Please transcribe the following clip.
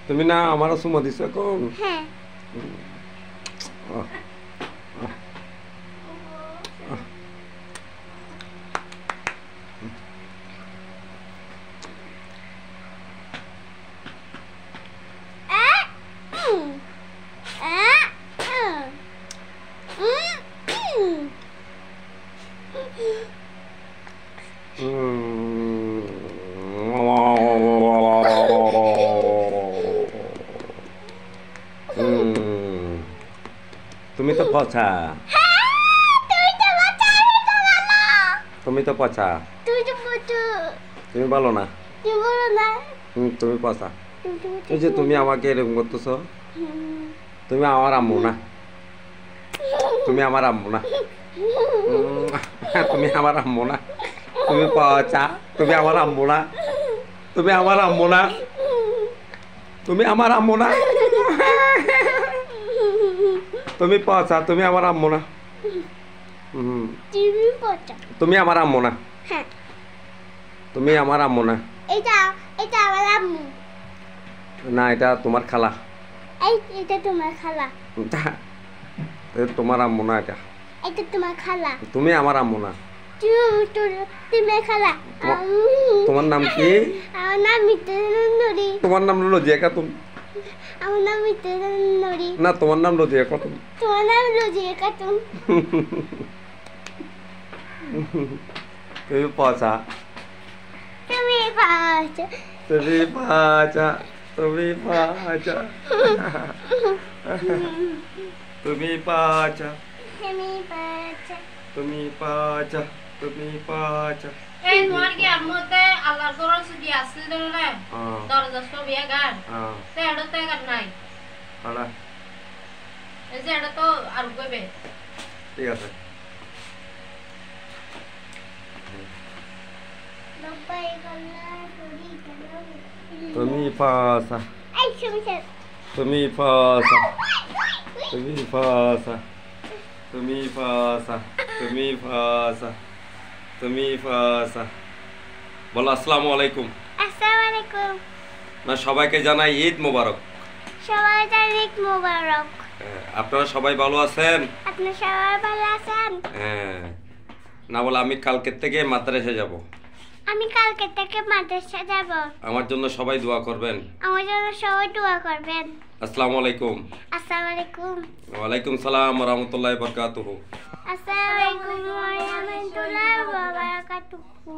তুমি না আমার সুমা দিছ এখন? হ্যাঁ। তুমি তো পচা, তুমি তো পচা, তুমি বলো না, তুমি পচা। এই যে তুমি আমাকে এরকম করতেছ, তুমি আমার আম্মু না, তুমি আমার আম্মু না, তুমি আমার আম্মু না, তুমি পচা, তুমি আমার আম্মু না, তুমি আমার আম্মু না, তুমি আমার আম্মু না, তুমি পচা, তুমি আমার আম্মু না, তুমি আমার আম্মু না, তুমি আমার আম্মু না, এটা আমার আম্মু না এটা তোমার খালা, এটা তোমার খালা, তোমার আম্মু না, এটা এটা তোমার খালা, তুমি আমার আম্মু না, তুমি খালা। তোমার নাম কি? আমার নাম মিতুনুরি। তোমার নাম লজিয়া খাতুন। আমার নাম মিতুনুরি। না তোমার নাম লজিয়া খাতুন। তোমার নাম লজিয়া খাতুন। তুমি পচা, তুমি পচা, তুমি পচা, তুমি পচা, তুমি পচা, তুমি পচা, তুমি পচা, তুমি পচা। এই তোমার কি আর মতে আল্লাহর কোরআন সুদি আসছিল না? দরজা সব ইয়া গান। তে এডতে গান নাই। আড়া। এই যে এটা তো আর কইবে। ঠিক আছে। বাবাই গলা পুরি গলা। তুমি পচা। এই শুনছে। তুমি পচা। তুমি পচা। তুমি পচা। তুমি পচা। তুমি পচা। বলো আসসালামু আলাইকুম। আসসালামু আলাইকুম। না সবাইকে জানাই ঈদ মোবারক। সবাইকে ঈদ মোবারক। আপনারা সবাই ভালো আছেন? আপনারা সবাই ভালো আছেন? হ্যাঁ। না বলে আমি কালকে থেকে মাদ্রাসা যাব। আমি কালকে থেকে মাদ্রাসা যাব। আমার জন্য সবাই দোয়া করবেন। আমার জন্য সবাই দোয়া করবেন। আসসালামু আলাইকুম। আসসালামু আলাইকুম। ওয়া আলাইকুম সালাম ওয়া রাহমাতুল্লাহি ওয়া বারাকাতুহু। আসসালামু আলাইকুম ওয়া রাহমাতুল্লাহি ওয়া বারাকাতুহু।